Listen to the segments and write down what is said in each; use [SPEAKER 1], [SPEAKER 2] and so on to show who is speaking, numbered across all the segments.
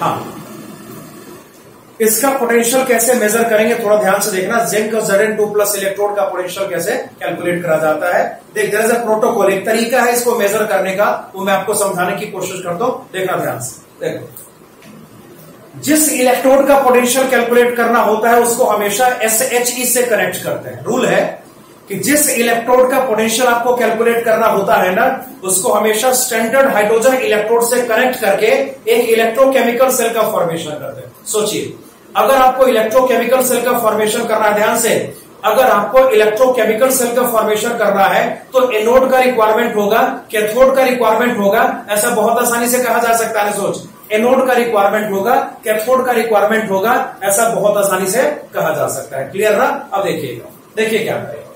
[SPEAKER 1] हाँ, इसका पोटेंशियल कैसे मेजर करेंगे थोड़ा ध्यान से देखना। जिंक Zn2 प्लस इलेक्ट्रोड का पोटेंशियल कैसे कैलकुलेट करा जाता है। देख, देयर इज अ प्रोटोकॉल, एक तरीका है इसको मेजर करने का, वो मैं आपको समझाने की कोशिश करता हूं, देखना ध्यान से। देखो, जिस इलेक्ट्रोड का पोटेंशियल कैलकुलेट करना होता है उसको हमेशा SHE से कनेक्ट करते हैं। रूल है कि जिस इलेक्ट्रोड का पोटेंशियल आपको कैलकुलेट करना होता है ना, उसको हमेशा स्टैंडर्ड हाइड्रोजन इलेक्ट्रोड से कनेक्ट करके एक इलेक्ट्रोकेमिकल सेल का फॉर्मेशन करते हैं। सोचिए, अगर आपको इलेक्ट्रोकेमिकल सेल का फॉर्मेशन करना है, ध्यान से, अगर आपको इलेक्ट्रोकेमिकल सेल का फॉर्मेशन करना है तो एनोड का रिक्वायरमेंट होगा, कैथोड का रिक्वायरमेंट होगा, ऐसा बहुत आसानी से कहा जा सकता है। सोच, एनोड का रिक्वायरमेंट होगा, कैथोड का रिक्वायरमेंट होगा, ऐसा बहुत आसानी से कहा जा सकता है। क्लियर ना? अब देखिएगा, देखिए क्या करेगा।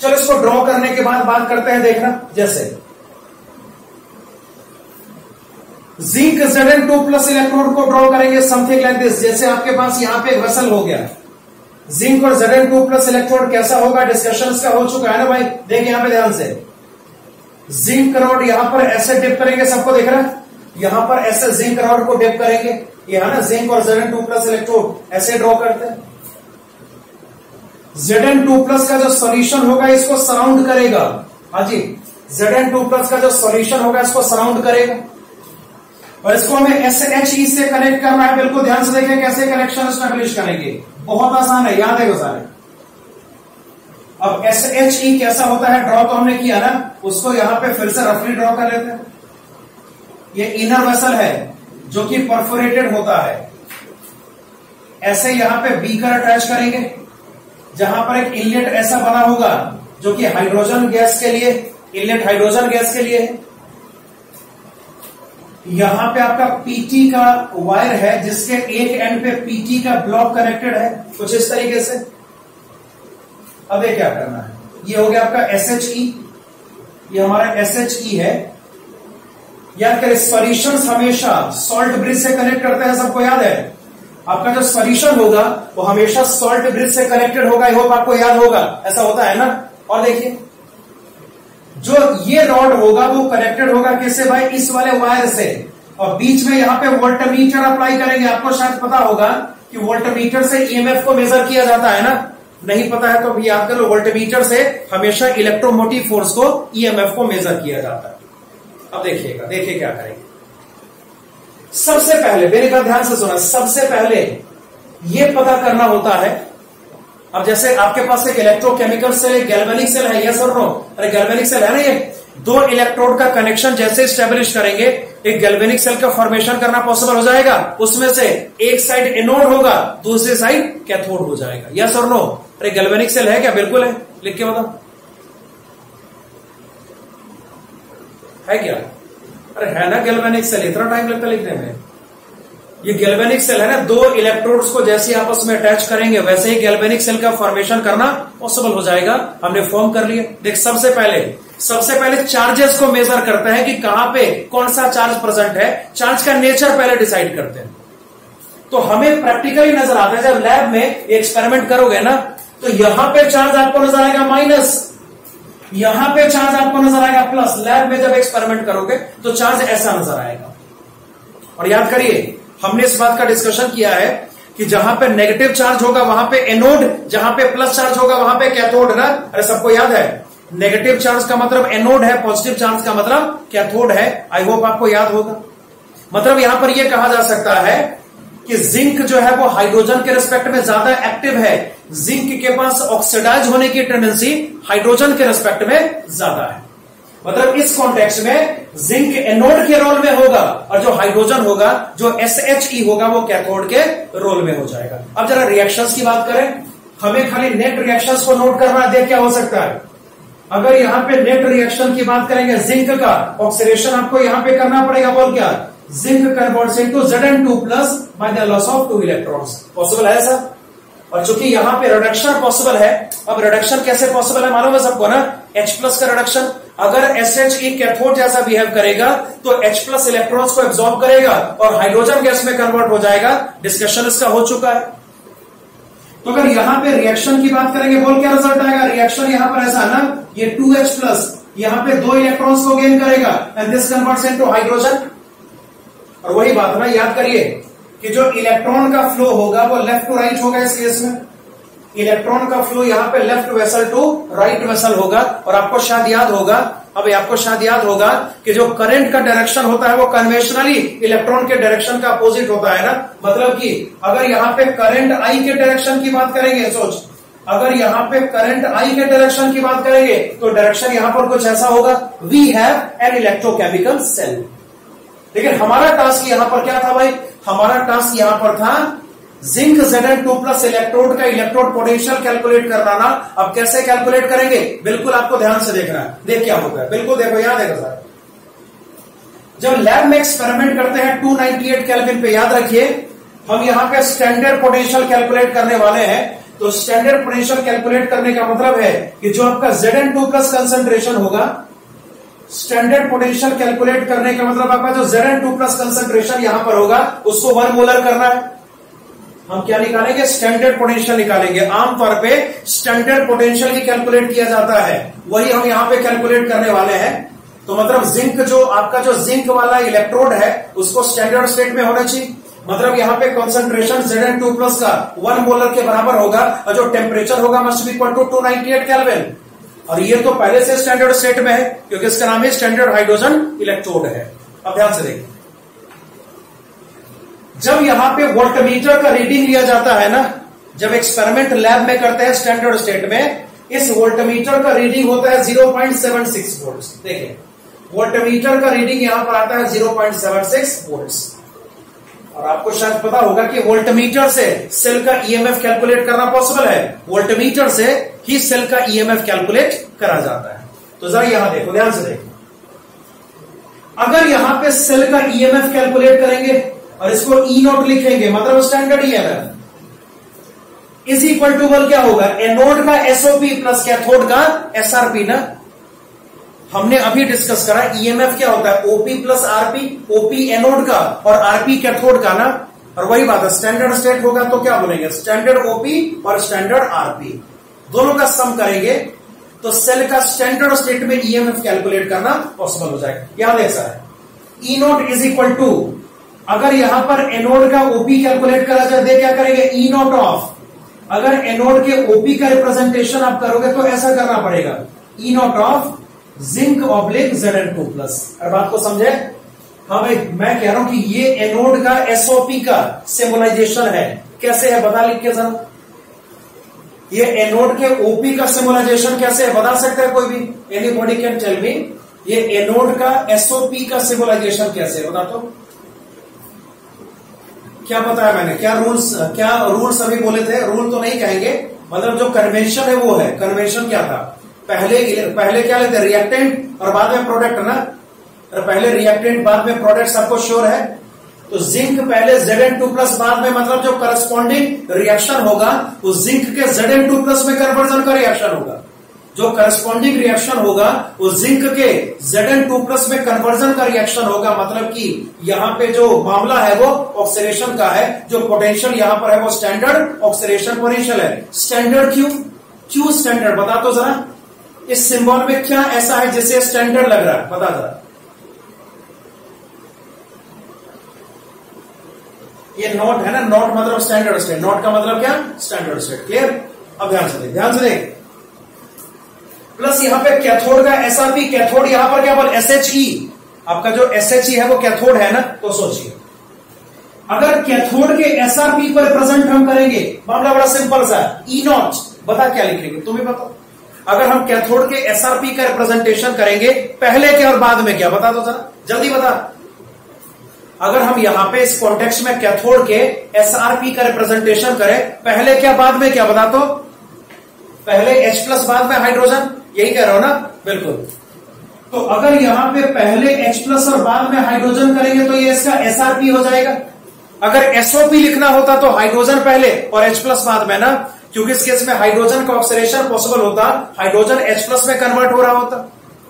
[SPEAKER 1] चलो इसको ड्रॉ करने के बाद बात करते हैं। देखना, जैसे जिंक Zn2 प्लस इलेक्ट्रोड को ड्रॉ करेंगे समथिंग लाइक दिस। जैसे आपके पास यहां पे एक वेसल हो गया, जिंक और Zn2 प्लस इलेक्ट्रोड कैसा होगा डिस्कशन का हो चुका है ना भाई। देखिए यहां पे ध्यान से, जिंक रॉड यहां पर ऐसे डिप करेंगे, सबको देख रहा है, यहां पर ऐसे जिंक रॉड को डिप करेंगे, यहां ना जिंक और Zn2 प्लस इलेक्ट्रोड ऐसे ड्रॉ करते हैं। Zn2 प्लस का जो सॉल्यूशन होगा इसको सराउंड करेगा। हाँ जी, Zn2 प्लस का जो सॉल्यूशन होगा इसको सराउंड करेगा और इसको हमें SHE से कनेक्ट करना है। बिल्कुल ध्यान से देखें कैसे कनेक्शन एस्टेब्लिश करेंगे, बहुत आसान है, याद है सारे। अब SHE कैसा होता है ड्रॉ तो हमने किया ना, उसको यहां पे फिर से रफली ड्रॉ कर लेते हैं। ये इनर वेसल है जो कि परफोरेटेड होता है, ऐसे यहां पे बीकर अटैच करेंगे, जहां पर एक इनलेट ऐसा बना होगा जो कि हाइड्रोजन गैस के लिए, इनलेट हाइड्रोजन गैस के लिए है। यहां पे आपका PT का वायर है जिसके एक एंड पे PT का ब्लॉक कनेक्टेड है, कुछ इस तरीके से। अब ये क्या करना है, ये हो गया आपका SHE, ये हमारा SHE है। याद करें, सॉल्यूशंस हमेशा सॉल्ट ब्रिज से कनेक्ट करते हैं, सबको याद है। आपका जो सॉल्यूशन होगा वो हमेशा सॉल्ट ब्रिज से कनेक्टेड होगा, आई होप आपको याद होगा, ऐसा होता है ना। और देखिए, जो ये रॉड होगा वो कनेक्टेड होगा किससे भाई, इस वाले वायर से, और बीच में यहां पे वोल्टमीटर अप्लाई करेंगे। आपको शायद पता होगा कि वोल्टमीटर से EMF को मेजर किया जाता है ना, नहीं पता है तो अभी याद करो, वोल्टमीटर से हमेशा इलेक्ट्रोमोटिव फोर्स को, EMF को मेजर किया जाता है। अब देखिएगा, देखिए क्या करेंगे। सबसे पहले मेरे का ध्यान से सुना, सबसे पहले ये पता करना होता है, अब जैसे आपके पास एक इलेक्ट्रोकेमिकल सेल, एक गैल्वेनिक सेल है, यस और नो? अरे गैल्वेनिक सेल है ना, ये दो इलेक्ट्रोड का कनेक्शन जैसे स्टैब्लिश करेंगे एक गैल्वेनिक सेल का फॉर्मेशन करना पॉसिबल हो जाएगा। उसमें से एक साइड एनोड होगा, दूसरी साइड कैथोड हो जाएगा, यस और नो? अरे गैल्वेनिक सेल है क्या? बिल्कुल है, लिख के बताओ, है क्या? अरे है ना गैल्वेनिक सेल, इतना टाइम लगता लिखने में। ये गैल्वेनिक सेल है ना, दो इलेक्ट्रोड्स को जैसे आपस में अटैच करेंगे वैसे ही गैल्वेनिक सेल का फॉर्मेशन करना पॉसिबल हो जाएगा। हमने फॉर्म कर लिया। देख, सबसे पहले चार्जेस को मेजर करते हैं कि कहां पे कौन सा चार्ज प्रेजेंट है, चार्ज का नेचर पहले डिसाइड करते हैं। तो हमें प्रैक्टिकली नजर आता है, जब लैब में एक्सपेरिमेंट करोगे ना तो यहां पे चार्ज आपको नजर आएगा माइनस, यहां पे चार्ज आपको नजर आएगा प्लस। लैब में जब एक्सपेरिमेंट करोगे तो चार्ज ऐसा नजर आएगा। और याद करिए, हमने इस बात का डिस्कशन किया है कि जहां पे नेगेटिव चार्ज होगा वहां पे एनोड, जहां पे प्लस चार्ज होगा वहां पे कैथोड ना। अरे सबको याद है, नेगेटिव चार्ज का मतलब एनोड है, पॉजिटिव चार्ज का मतलब कैथोड है। आई होप आपको याद होगा। मतलब यहां पर यह कहा जा सकता है कि जिंक जो है वो हाइड्रोजन के रिस्पेक्ट में ज्यादा एक्टिव है। जिंक के पास ऑक्सीडाइज होने की टेंडेंसी हाइड्रोजन के रिस्पेक्ट में ज्यादा है। मतलब इस कॉन्टेक्स्ट में जिंक एनोड के रोल में होगा और जो हाइड्रोजन होगा, जो SHE होगा, वो कैथोड के रोल में हो जाएगा। अब जरा रिएक्शंस की बात करें, हमें खाली नेट रिएक्शंस को नोट करना है। देख क्या हो सकता है, अगर यहां पे नेट रिएक्शन की बात करेंगे, जिंक का ऑक्सीडेशन आपको यहां पे करना पड़ेगा। बोल क्या, zinc converts into Zn2 plus by the loss of 2 electrons. Possible है ऐसा? और चूंकि यहां पे रिडक्शन पॉसिबल है, अब रिडक्शन कैसे पॉसिबल है मालूम है सबको ना? H+ का रिडक्शन। अगर SHE कैथोड जैसा बिहेव करेगा तो H+ इलेक्ट्रॉन्स को एब्सॉर्ब करेगा और हाइड्रोजन गैस में कन्वर्ट हो जाएगा। डिस्कशन इसका हो चुका है। तो अगर यहां पे रिएक्शन की बात करेंगे, बोल क्या रिजल्ट आएगा? रिएक्शन यहां पर ऐसा ना, ये 2H+ यहां पे 2 इलेक्ट्रॉन्स को गेन करेगा and this converts into hydrogen. और वही बात ना याद करिए कि जो इलेक्ट्रॉन का फ्लो होगा वो लेफ्ट टू राइट होगा इस केस में। इलेक्ट्रॉन का फ्लो यहां पे left vessel to right vessel होगा। और आपको शायद याद होगा कि जो करंट का डायरेक्शन होता है वो कन्वेंशनली इलेक्ट्रॉन के डायरेक्शन का अपोजिट होता है ना। मतलब कि अगर यहां पे करंट आई के डायरेक्शन की बात करेंगे, सोच अगर यहां पे करंट आई के डायरेक्शन की बात करेंगे तो डायरेक्शन यहां पर कुछ ऐसा होगा, we have an electrochemical cell. लेकिन हमारा टास्क यहां पर क्या था भाई, हमारा टास्क यहां पर था जिंक Zn2+ इलेक्ट्रोड का इलेक्ट्रोड पोटेंशियल कैलकुलेट करना ना। अब कैसे कैलकुलेट करेंगे, बिल्कुल आपको ध्यान से देखना है। देख क्या होता है, बिल्कुल देखो, यहां देखो सर, जब लैब में एक्सपेरिमेंट करते हैं 298 केल्विन पे, याद रखिए हम यहां पे स्टैंडर्ड पोटेंशियल कैलकुलेट करने वाले हैं। तो स्टैंडर्ड पोटेंशियल कैलकुलेट करने का मतलब है कि जो आपका Zn2+ कंसंट्रेशन होगा, स्टैंडर्ड पोटेंशियल कैलकुलेट करने का मतलब आपका जो Zn2+ कंसंट्रेशन यहां पर होगा उसको 1 मोलर करना है। हम क्या निकालेंगे, स्टैंडर्ड पोटेंशियल निकालेंगे। आमतौर पे स्टैंडर्ड पोटेंशियल ही कैलकुलेट किया जाता है, वही हम यहां पे कैलकुलेट करने वाले हैं। तो मतलब जिंक जो आपका जो जिंक वाला इलेक्ट्रोड है उसको स्टैंडर्ड स्टेट में होना चाहिए। मतलब यहां पे कॉन्सेंट्रेशन Zn2+ का 1 मोलर के बराबर होगा और जो टेम्परेचर होगा must be equal to 298 kelvin. और ये तो पहले से स्टैंडर्ड स्टेट में है क्योंकि इसका नाम है स्टैंडर्ड हाइड्रोजन इलेक्ट्रोड है। अब ध्यान से देखिए, जब यहां पे वोल्टमीटर का रीडिंग लिया जाता है ना, जब एक्सपेरिमेंट लैब में करते हैं स्टैंडर्ड स्टेट में, इस वोल्टमीटर का रीडिंग होता है 0.76 वोल्ट। देखिए वोल्टमीटर का रीडिंग यहां पर आता है 0.76 वोल्ट। और आपको शायद पता होगा कि वोल्टमीटर से सेल का ईएमएफ कैलकुलेट करना पॉसिबल है। वोल्टमीटर से ही सेल का ईएमएफ कैलकुलेट करा जाता है। तो जरा यहां देखो, ध्यान से देखो, अगर यहां पे सेल का ईएमएफ कैलकुलेट करेंगे और इसको E0 लिखेंगे, मतलब standard EMF is equal to क्या होगा, एनोड का एसओपी प्लस कैथोड का एसआरपी ना। हमने अभी डिस्कस करा ईएमएफ क्या होता है, OP plus RP, OP anode का और आरपी कैथोड का ना। और वही बात है, स्टैंडर्ड स्टेट होगा तो क्या बोलेंगे, स्टैंडर्ड ओपी और स्टैंडर्ड आरपी, दोनों का सम करेंगे तो सेल का स्टैंडर्ड स्टेट में ईएमएफ कैलकुलेट करना पॉसिबल हो जाएगा। यहां ऐसा है, E0 इज इक्वल टू, अगर यहां पर एनोड का ओपी कैलकुलेट करा जाए, दे क्या करेंगे, E0 ऑफ, अगर एनोड के ओपी का रिप्रेजेंटेशन आप करोगे तो ऐसा करना पड़ेगा, E0 of zinc oblique Zn2+। और बात को समझे, हाँ भाई मैं कह रहा हूं कि ये एनोड का एसओपी का सिंबलाइजेशन है। कैसे है बता, लिख के जरा, ये एनोड के ओपी का सिंबलाइजेशन कैसे है बता सकते हैं कोई भी, एनीबॉडी कैन टेल मी, ये एनोड का एसओपी का सिंबलाइजेशन कैसे है बता। तो क्या बताया मैंने, क्या रूल्स अभी बोले थे, रूल तो नहीं कहेंगे, मतलब जो कन्वेंशन है वो है। कन्वेंशन क्या था, पहले क्या लेते, रिएक्टेंट और बाद में प्रोडक्ट ना। और पहले रिएक्टेंट बाद में प्रोडक्ट, सबको श्योर है। तो जिंक पहले Zn2+ बाद में, मतलब जो करस्पॉन्डिंग रिएक्शन होगा वो जिंक के Zn2+ में कन्वर्जन का रिएक्शन होगा। जो करस्पॉन्डिंग रिएक्शन होगा वो जिंक के Zn2+ में कन्वर्जन का रिएक्शन होगा। मतलब कि यहां पे जो मामला है वो ऑक्सीडेशन का है, जो पोटेंशियल यहां पर है वो स्टैंडर्ड ऑक्सीडेशन पोटेंशियल है। स्टैंडर्ड क्यों स्टैंडर्ड बता तो जरा, इस सिंबल में क्या ऐसा है जिससे स्टैंडर्ड लग रहा है बता जरा। ये नॉट है ना, नॉट मतलब स्टैंडर्ड स्टेट, नॉट का मतलब क्या, स्टैंडर्ड स्टेट। क्लियर, अब ध्यान से देख, प्लस यहां पे कैथोड का एसआरपी, कैथोड यहां पर क्या बोल, SHE, आपका जो SHE है वो कैथोड है ना। तो सोचिए अगर कैथोड के एसआरपी को रिप्रेजेंट हम करेंगे, मामला बड़ा सिंपल सा, E0 बता क्या लिखेंगे तुम्हें बताओ। अगर हम कैथोड के एसआरपी का रिप्रेजेंटेशन करेंगे, पहले के और बाद में क्या बता दो जरा, जल्दी बता। अगर हम यहां पे इस कॉन्टेक्स्ट में कैथोड के एसआरपी का रिप्रेजेंटेशन करें, पहले क्या बाद में क्या बता, तो पहले H+ बाद में हाइड्रोजन, यही कह रहा हो ना, बिल्कुल। तो अगर यहां पे पहले H+ और बाद में हाइड्रोजन करेंगे तो ये इसका एसआरपी हो जाएगा। अगर एसओपी लिखना होता तो हाइड्रोजन पहले और H+ बाद में ना, क्योंकि इस केस में हाइड्रोजन का ऑक्सीडेशन पॉसिबल होता, हाइड्रोजन H+ में कन्वर्ट हो रहा होता।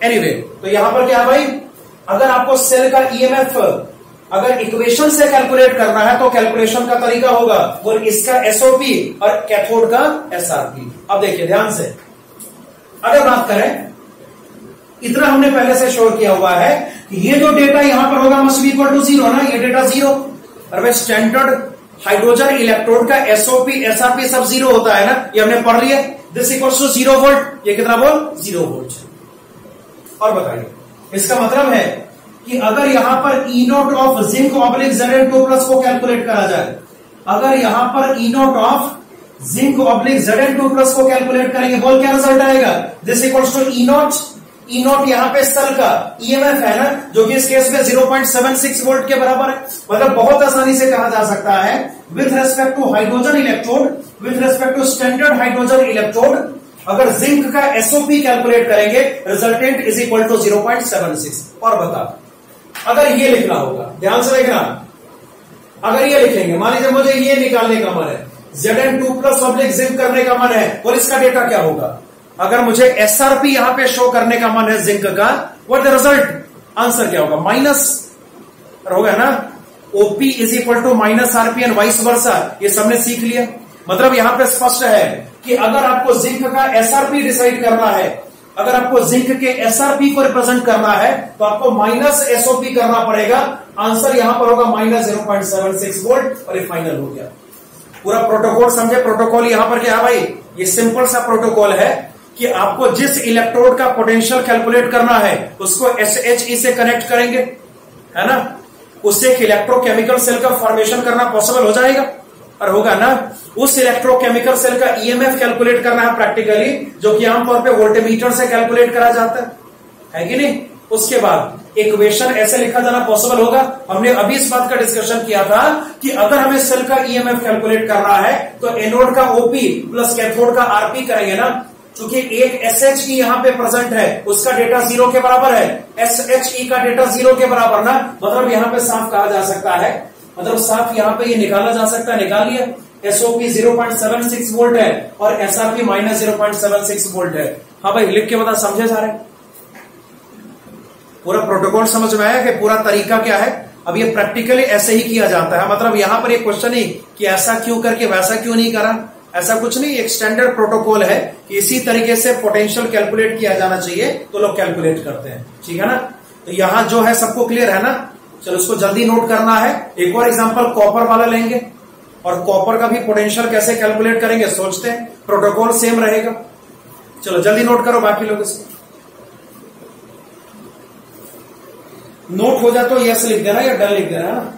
[SPEAKER 1] एनीवे, तो यहां पर क्या भाई, अगर आपको सेल का ईएमएफ अगर इक्वेशन से कैलकुलेट करना है तो कैलकुलेशन का तरीका होगा वो इसका एसओपी और कैथोड का एसआरपी। अब देखिए ध्यान से, अगर बात करें, इतना हमने पहले से शोर किया हुआ है कि ये जो डेटा यहां पर होगा मस्ट बी इक्वल टू 0 ना, ये डेटा 0। और भाई स्टैंडर्ड हाइड्रोजन इलेक्ट्रोड का एसओपी एसआरपी सब 0 होता है ना, ये हमने पढ़ लिया। दिस इक्वल्स टू 0 वोल्ट, ये कितना वोल्ट 0 वोल्ट। और बताइए इसका मतलब है कि अगर यहां पर E naught of zinc oblique Zn2 plus को कैलकुलेट करा जाए, अगर यहां पर E naught of zinc oblique Zn2 plus को कैलकुलेट करेंगे, बोल क्या रिजल्ट आएगा? This equals to E naught यहां पे सेल का ईएमएफ है ना, जो कि इस केस में 0.76 वोल्ट के बराबर है। मतलब बहुत आसानी से कहा जा सकता है with respect to hydrogen electrode, with respect to standard hydrogen electrode, अगर जिंक का एसओपी कैलकुलेट करेंगे रिजल्टेंट इज इक्वल टू 0.76। और बता, अगर ये लिखना होगा, ध्यान से देखना, अगर ये लिखेंगे, मान लीजिए मुझे ये निकालने का मन है, Zn2 प्लस ऑब्लिक जिंक करने का मन है, और इसका डेटा क्या होगा? अगर मुझे एसआरपी यहां पे शो करने का मन है जिंक का, व्हाट द रिजल्ट? आंसर क्या होगा? माइनस होगा ना, OP is equal to minus RP and vice versa. ये सबने सीख लिया। मतलब यहां पे स्पष्ट है कि अगर आपको जिंक का एसआरपी डिसाइड करना है, अगर आपको जिंक के एसआरपी को रिप्रेजेंट करना है, तो आपको माइनस एसओपी करना पड़ेगा। आंसर यहां पर होगा माइनस 0.76 वोल्ट, और ये फाइनल हो गया। पूरा प्रोटोकॉल समझे। प्रोटोकॉल यहां पर क्या है भाई? ये सिंपल सा प्रोटोकॉल है कि आपको जिस इलेक्ट्रोड का पोटेंशियल कैलकुलेट करना है उसको SHE से कनेक्ट करेंगे, है ना, उससे एक इलेक्ट्रोकेमिकल सेल का फॉर्मेशन करना पॉसिबल हो जाएगा, और होगा ना। उस इलेक्ट्रोकेमिकल सेल का ईएमएफ कैलकुलेट करना है प्रैक्टिकली, जो कि आमतौर पे वोल्टमीटर से कैलकुलेट करा जाता है कि नहीं। उसके बाद इक्वेशन ऐसे लिखा जाना पॉसिबल होगा। हमने अभी इस बात का डिस्कशन किया था कि अगर हमें सेल का ईएमएफ कैलकुलेट करना है तो एनोड का ओपी प्लस कैथोड का आरपी करेंगे ना। क्योंकि एक SHE यहां पे प्रेजेंट है, उसका डेटा 0 के बराबर है, SHE का डेटा 0 के बराबर ना। मतलब यहां पे साफ कहा जा सकता है, मतलब साफ यहां पे ये निकाला जा सकता है, निकाल लिया। एसओपी 0.76 वोल्ट है और एसआरपी माइनस 0.76 वोल्ट है। हाँ भाई, लिख के बता, समझे सारे? पूरा प्रोटोकॉल समझ में आया कि पूरा तरीका क्या है? अब ये प्रैक्टिकली ऐसे ही किया जाता है। मतलब यहां पर एक क्वेश्चन ही कि ऐसा क्यों करके वैसा क्यों नहीं करा, ऐसा कुछ नहीं। एक स्टैंडर्ड प्रोटोकॉल है कि इसी तरीके से पोटेंशियल कैलकुलेट किया जाना चाहिए, तो लोग कैलकुलेट करते हैं। ठीक है ना? तो यहां जो है सबको क्लियर है ना? चलो इसको जल्दी नोट करना है। एक और एग्जांपल कॉपर वाला लेंगे, और कॉपर का भी पोटेंशियल कैसे कैलकुलेट करेंगे सोचते हैं। प्रोटोकॉल सेम रहेगा। चलो जल्दी नोट करो बाकी लोग इसको। नोट हो जाए तो यस लिख देना या डन लिख देना ना।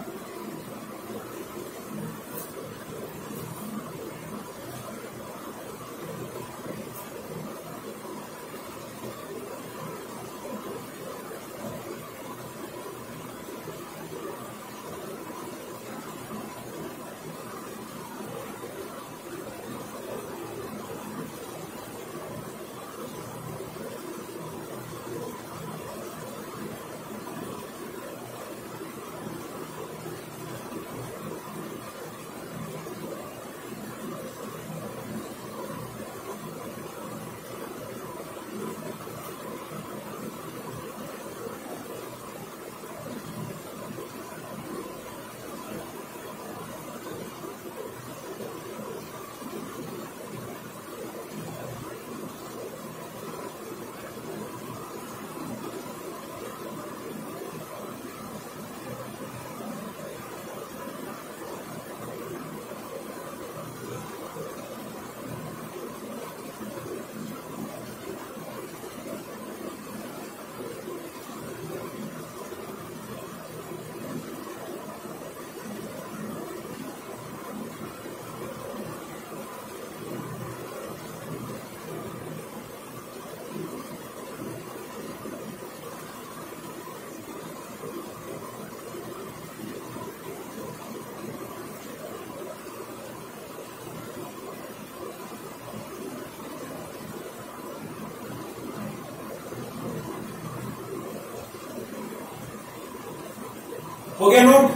[SPEAKER 1] हो गया नोट?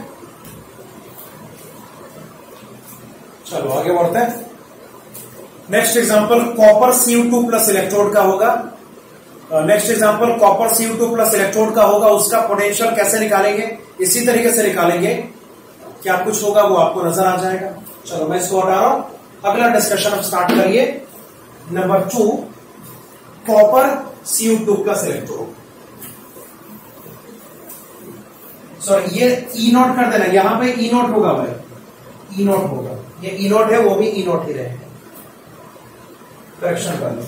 [SPEAKER 1] चलो आगे बढ़ते हैं। Next example copper Cu2 plus electrode का होगा। Next example copper Cu2 plus electrode का होगा। उसका पोटेंशियल कैसे निकालेंगे? इसी तरीके से निकालेंगे। क्या कुछ होगा वो आपको नजर आ जाएगा। चलो मैं इसको हटा रहा हूं। अगला डिस्कशन अब स्टार्ट करिए। Number 2, copper Cu2 plus electrode. Sorry ये ई नॉट कर देना, यहां पे ई नॉट होगा भाई, ई नॉट होगा, ये ई नॉट है वो भी ई नॉट ही रहेगा, करेक्शन कर लो।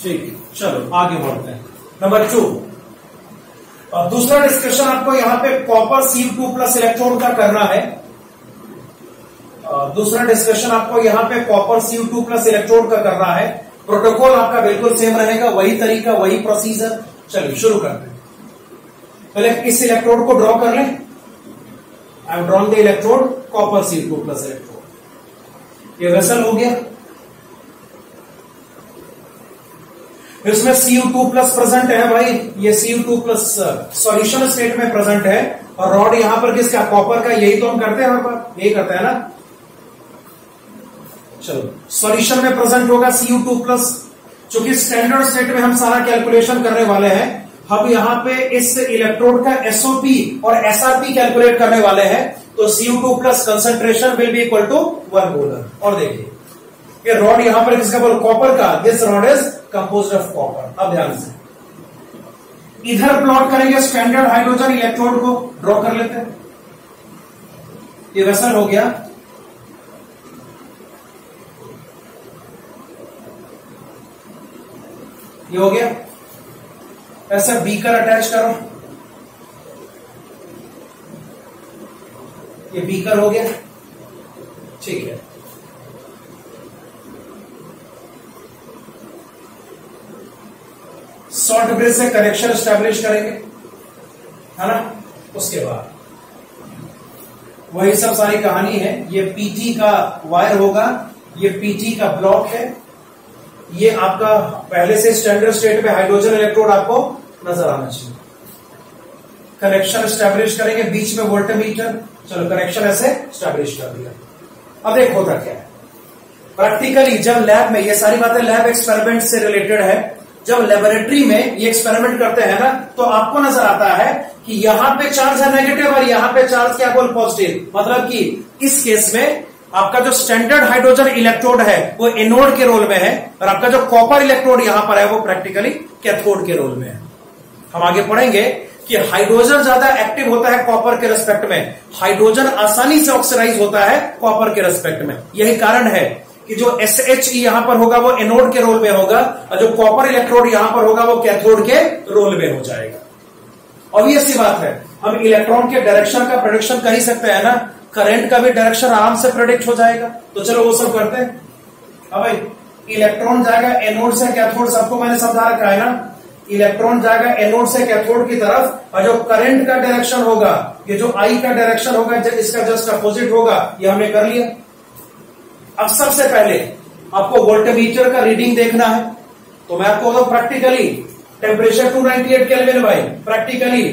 [SPEAKER 1] ठीक, चलो आगे बढ़ते हैं। नंबर 2, और दूसरा डिस्कशन आपको यहां पे कॉपर Cu2 प्लस इलेक्ट्रोड का करना है। दूसरा डिस्कशन आपको यहां पे कॉपर Cu2 प्लस इलेक्ट्रोड का करना है। प्रोटोकॉल आपका बिल्कुल सेम रहेगा, वही तरीका, वही प्रोसीजर। चलिए शुरू करते हैं। पहले इस इलेक्ट्रोड को ड्रॉ कर लें। I am drawing the electrode copper Cu2 plus electrode. ये वेसल हो गया, इसमें Cu2 प्लस प्रेजेंट है भाई, ये Cu2 प्लस सॉल्यूशन स्टेट में प्रेजेंट है, और रॉड यहां पर किसका, कॉपर का। यही तो हम करते हैं हर बार, यही करते हैं ना। चलो सॉल्यूशन में प्रेजेंट होगा Cu2 प्लस। चूंकि स्टैंडर्ड स्टेट में हम सारा कैलकुलेशन करने वाले हैं, हम यहां पे इस इलेक्ट्रोड का SOP और SRP कैलकुलेट करने वाले हैं। तो Cu2 plus concentration will be equal to 1 molar. और देखिए ये रॉड यहां पर किसका बोल, कॉपर का। This rod is composed of copper. अब ध्यान से इधर प्लॉट करेंगे स्टैंडर्ड हाइड्रोजन इलेक्ट्रोड को, ड्रॉ कर लेते हैं। ये वेसल हो गया, ये हो गया। ऐसा बीकर अटैच करो, ये बीकर हो गया, ठीक है। शॉर्ट ब्रिज से कनेक्शन एस्टेब्लिश करेंगे, है ना। उसके बाद वही सब सारी कहानी है। ये पीटी का वायर होगा, ये पीटी का ब्लॉक है। ये आपका पहले से स्टैंडर्ड स्टेट में हाइड्रोजन इलेक्ट्रोड आपको नजर आना चाहिए। कनेक्शन एस्टेब्लिश करेंगे, बीच में वोल्टमीटर। चलो कनेक्शन ऐसे एस्टेब्लिश कर दिया। अब एक होता क्या है प्रैक्टिकली, जब लैब में, ये सारी बातें लैब एक्सपेरिमेंट से रिलेटेड है। जब लेबोरेटरी में ये एक्सपेरिमेंट करते हैं ना, तो आपको नजर आता है कि यहां पे चार्ज है नेगेटिव और यहां पे चार्ज क्या बोल पॉजिटिव। मतलब कि इस केस में आपका जो स्टैंडर्ड हाइड्रोजन इलेक्ट्रोड है वो एनोड के रोल में है, और आपका जो कॉपर इलेक्ट्रोड यहां पर है वो प्रैक्टिकली कैथोड के रोल में है। हम आगे पढ़ेंगे कि हाइड्रोजन ज्यादा एक्टिव होता है कॉपर के रेस्पेक्ट में, हाइड्रोजन आसानी से ऑक्सीडाइज होता है कॉपर के रेस्पेक्ट में। यही कारण है कि जो SHE यहां पर होगा वो एनोड के रोल में होगा, और जो कॉपर इलेक्ट्रोड यहां पर होगा वो कैथोड के रोल में हो जाएगा। ऑब्वियस सी बात है, हम इलेक्ट्रॉन के डायरेक्शन का प्रेडिक्शन कर ही सकते हैं ना, करंट का भी डायरेक्शन आराम से प्रेडिक्ट हो जाएगा। तो चलो वो सब करते हैं। अब भाई इलेक्ट्रॉन जाएगा एनोड से कैथोड, सबको मैंने समझा रखा है ना। इलेक्ट्रॉन जाएगा एनोड से कैथोड की तरफ, और जो करंट का डायरेक्शन होगा, ये जो I का डायरेक्शन होगा, इसका जस्ट अपोजिट होगा। ये हमने कर लिया। अब सबसे पहले आपको वोल्टमीटर का रीडिंग देखना है, तो मैं आपको प्रैक्टिकली टेम्परेचर 298 केल्विन भाई, प्रैक्टिकली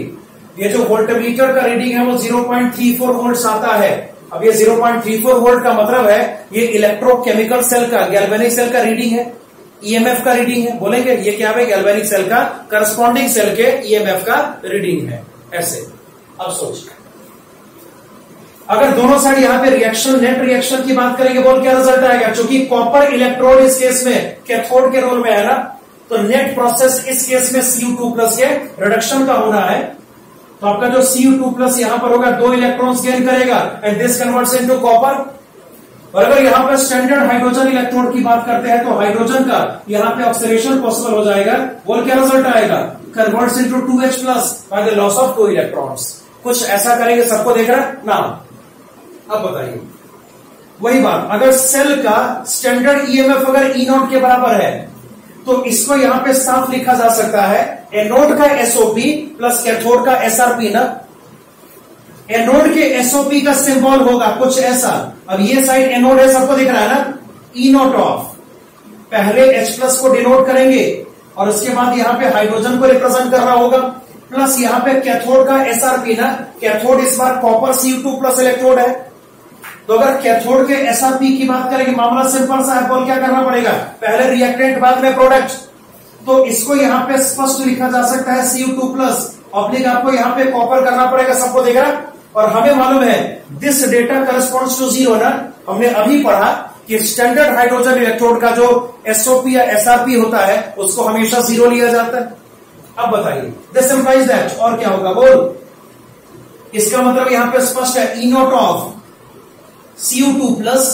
[SPEAKER 1] ये जो वोल्टमीटर का रीडिंग है वो 0.34 वोल्ट आता है। अब ये 0.34 वोल्ट का मतलब है ये इलेक्ट्रोकेमिकल सेल का, गैल्वेनिक सेल का रीडिंग है, EMF का रीडिंग है। बोलेंगे ये क्या है, गैल्वेनिक सेल का करस्पॉन्डिंग सेल के EMF का रीडिंग है। ऐसे अब सोचिए, अगर दोनों साइड यहां पे रिएक्शन, नेट रिएक्शन की बात करेंगे, बोल क्या रिजल्ट आएगा। चूंकि कॉपर इलेक्ट्रोड इस केस में कैथोड के रोल में है ना, तो नेट प्रोसेस इस केस में Cu2 प्लस के रिडक्शन का होना है। तो आपका जो Cu2 प्लस यहां पर होगा, 2 इलेक्ट्रॉन्स गेन करेगा, and this converts into copper. और अगर यहां पर स्टैंडर्ड हाइड्रोजन इलेक्ट्रोड की बात करते हैं, तो हाइड्रोजन का यहां पे ऑक्सीडेशन पॉसिबल हो जाएगा। बोल क्या रिजल्ट आएगा, converts into 2H plus by the loss of 2 electrons. कुछ ऐसा करेंगे, सबको देख रहा है ना। अब बताइए वही बात, अगर सेल का स्टैंडर्ड EMF अगर E0 के बराबर है, तो इसको यहां पे साफ लिखा जा सकता है एनोड का SOP प्लस कैथोड का SRP ना। एनोड के SOP का सिंबल होगा कुछ ऐसा। अब ये साइड एनोड है, सबको दिख रहा है ना, E0 ऑफ, पहले H प्लस को डिनोट करेंगे और उसके बाद यहां पे हाइड्रोजन को रिप्रेजेंट करना होगा, प्लस यहां पे कैथोड का SRP ना। कैथोड इस बार कॉपर Cu2 प्लस इलेक्ट्रोड है, तो अगर कैथोड के SRP की बात करेंगे, मामला सिंपल सा है। बोल क्या करना पड़ेगा, पहले रिएक्टेंट बाद में प्रोडक्ट। तो इसको यहां पे स्पष्ट लिखा जा सकता है Cu2 प्लस, ऑब्लिक आपको यहां पे कॉपर करना पड़ेगा, सबको देख रहा। और हमें मालूम है this data corresponds to zero ना, हमने अभी पढ़ा कि स्टैंडर्ड हाइड्रोजन इलेक्ट्रोड का जो एसओपी या एसआरपी होता है उसको हमेशा जीरो लिया जाता है। अब बताइए दिस इंप्लाइज दैट, और क्या होगा बोल, इसका मतलब यहां पे स्पष्ट है E naught of Cu2 plus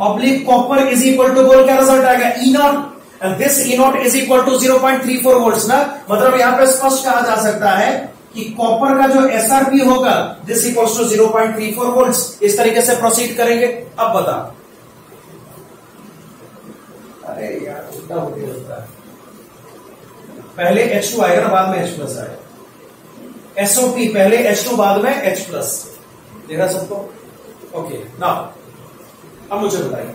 [SPEAKER 1] oblique copper is equal to, बोल क्या रिजल्ट आएगा, E naught, and this E naught is equal to 0.34 volt ना, मतलब यहां पे स्पष्ट कहा जा सकता है कि कॉपर का जो एसआरपी होगा दिस इक्वल्स टू 0.34 वोल्ट। इस तरीके से प्रोसीड करेंगे। अब बता, अरे यार उल्टा हो गया, पहले H2 आएगा ना, बाद में H प्लस आएगा, एसओपी पहले H2 बाद में H प्लस, देखा सबको, ओके ना। अब मुझे बताइए,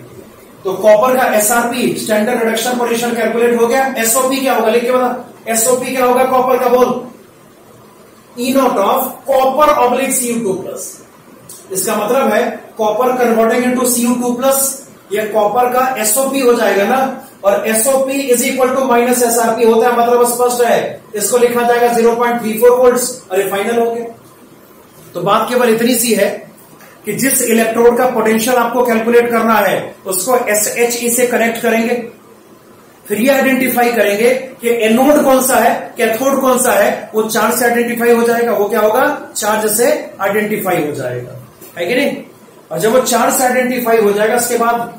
[SPEAKER 1] तो कॉपर का SRP standard reduction potential calculate हो गया, एसओपी क्या होगा लिख के बता, एसओपी क्या होगा कॉपर का, बोल E naught of copper oblique Cu2 plus. इसका मतलब है copper converting into Cu2 plus, ये कॉपर का एसओपी हो जाएगा ना, और SOP is equal to minus SRP होता है, मतलब स्पष्ट है, इसको लिखा जाएगा 0.34 वोल्ट। अरे फाइनल हो गया। तो बात केवल इतनी सी है कि जिस इलेक्ट्रोड का पोटेंशियल आपको कैलकुलेट करना है उसको SHE से कनेक्ट करेंगे, फिर ये आइडेंटिफाई करेंगे कि एनोड कौन सा है, कैथोड कौन सा है, वो चार्ज से आइडेंटिफाई हो जाएगा। वो क्या होगा, चार्ज से आइडेंटिफाई हो जाएगा, है कि नहीं। और जब वो चार्ज से आइडेंटिफाई हो जाएगा उसके बाद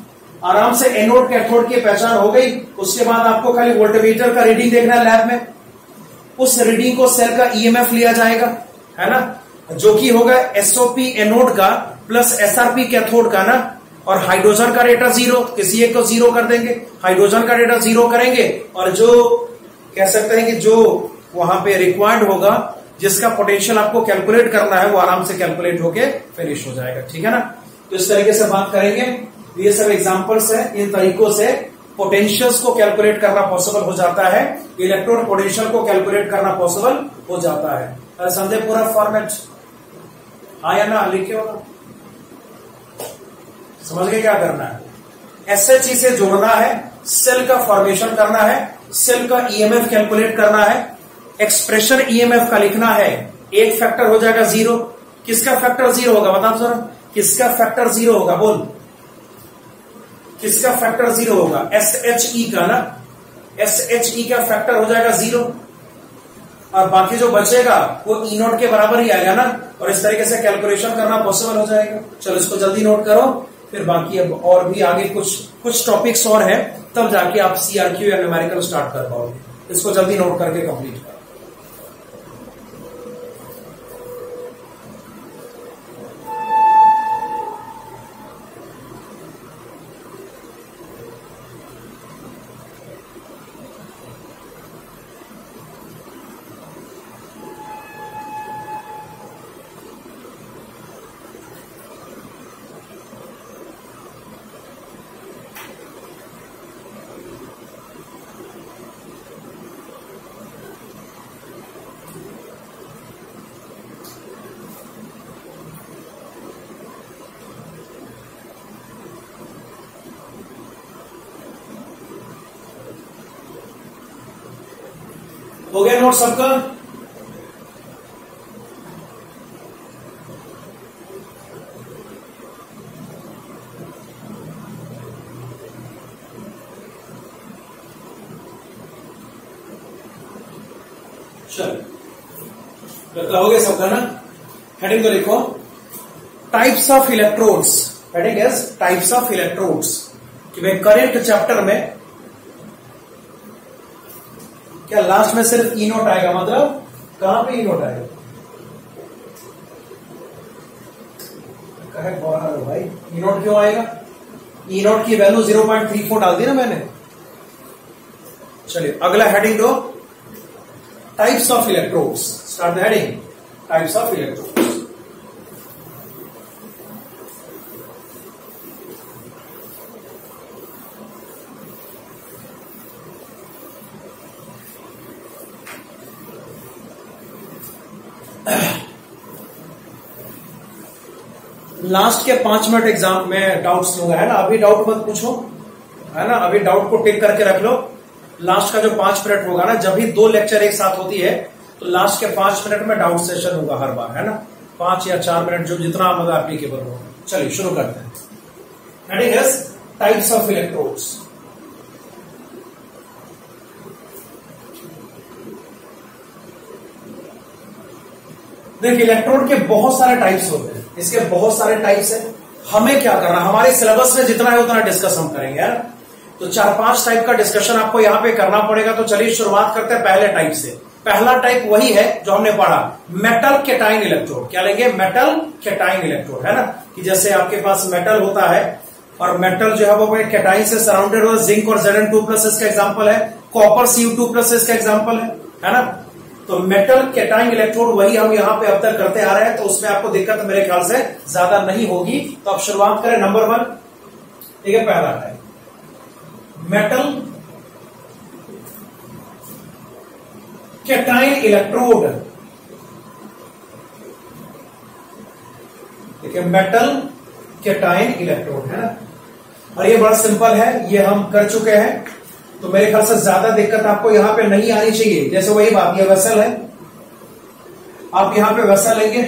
[SPEAKER 1] आराम से एनोड कैथोड की पहचान हो गई। उसके बाद आपको खाली वोल्टमीटर का रीडिंग देखना है लैब में, उस रीडिंग को सेल का ईएमएफ लिया जाएगा, है ना, जो कि होगा एसओपी एनोड का प्लस एसआरपी कैथोड का ना, और हाइड्रोजन का डेटा जीरो, किसी एक को जीरो कर देंगे, हाइड्रोजन का डेटा जीरो करेंगे, और जो कह सकते हैं कि जो वहां पे रिक्वायर्ड होगा जिसका पोटेंशियल आपको कैलकुलेट करना है वो आराम से कैलकुलेट होके फिनिश हो जाएगा, ठीक है ना। तो इस तरीके से बात करेंगे, ये सब एग्जांपल्स है, इन तरीकों से पोटेंशियल्स को कैलकुलेट करना पॉसिबल हो जाता है, इलेक्ट्रॉन पोटेंशियल को कैलकुलेट करना पॉसिबल हो जाता है। संदेह पूरा फॉर्मेट हाँ या ना लिखे होगा, समझ गए क्या करना है, SHE से जोड़ना है, सेल का फॉर्मेशन करना है, सेल का ईएमएफ कैलकुलेट करना है, एक्सप्रेशन ईएमएफ का लिखना है, एक फैक्टर हो जाएगा जीरो। किसका फैक्टर जीरो होगा बता जरा, किसका फैक्टर जीरो होगा बोल, किसका फैक्टर जीरो होगा, SHE का ना, SHE का फैक्टर हो जाएगा जीरो, और बाकी जो बचेगा वो ई नोट के बराबर ही आएगा ना, और इस तरीके से कैलकुलेशन करना पॉसिबल हो जाएगा। चलो इसको जल्दी नोट करो, फिर बाकी अब और भी आगे कुछ टॉपिक्स और हैं, तब जाके आप CRQ या न्यूमेरिकल स्टार्ट कर पाओगे। इसको जल्दी नोट करके कंप्लीट करो। हो गया नोट सबका, चलो हो गया सबका ना। हेडिंग तो लिखो, types of electrodes, heading is types of electrodes, कि भाई करेंट चैप्टर में क्या लास्ट में सिर्फ ई नोट आएगा, मतलब कहां पे ई नोट आएगा, कहे भाई ई नोट क्यों आएगा, ई नोट की वैल्यू 0.34 डाल दी ना मैंने। चलिए अगला हेडिंग दो, types of electrodes, start the heading, types of electrodes. Last के 5 मिनट एग्जाम में डाउट्स लूंगा, है ना, अभी डाउट मत पूछो, है ना, अभी डाउट को टिक करके रख लो। लास्ट का जो 5 मिनट होगा ना, जब भी 2 लेक्चर एक साथ होती है तो लास्ट के 5 मिनट में डाउट सेशन होगा हर बार, है ना, 5 या 4 मिनट जो जितना मतलब एप्लीकेबल हो। चलिए शुरू करते हैं। Heading is types of electrodes. देखिए इलेक्ट्रोड के बहुत सारे टाइप्स होते हैं, इसके बहुत सारे टाइप्स हैं। हमें क्या करना, हमारे सिलेबस में जितना है उतना डिस्कस हम करेंगे यार। तो 4-5 टाइप का डिस्कशन आपको यहां पे करना पड़ेगा। तो चलिए शुरुआत करते हैं पहले टाइप से। पहला टाइप वही है जो हमने पढ़ा, मेटल कैटाइन इलेक्ट्रोड। क्या लेंगे? मेटल कैटाइन इलेक्ट्रोड, है ना। कि जैसे आपके पास मेटल होता है और मेटल जो है वो कैटाइन से सराउंडेड हो, जिंक और Zn2+ इसका एग्जांपल है, कॉपर Cu2+ इसका एग्जांपल है ना। तो मेटल कैटाइन इलेक्ट्रोड वही हम यहां पे अब तक करते आ रहे हैं, तो उसमें आपको दिक्कत मेरे ख्याल से ज्यादा नहीं होगी। तो अब शुरुआत करें नंबर 1। ठीक है, पहला है मेटल कैटाइन इलेक्ट्रोड। देखिए मेटल कैटाइन इलेक्ट्रोड है ना, और ये बड़ा सिंपल है, ये हम कर चुके हैं। तो मेरे ख्याल से ज्यादा दिक्कत आपको यहां पे नहीं आनी चाहिए। जैसे वही बात, ये वेसल है, आप यहां पे वेसल लेंगे,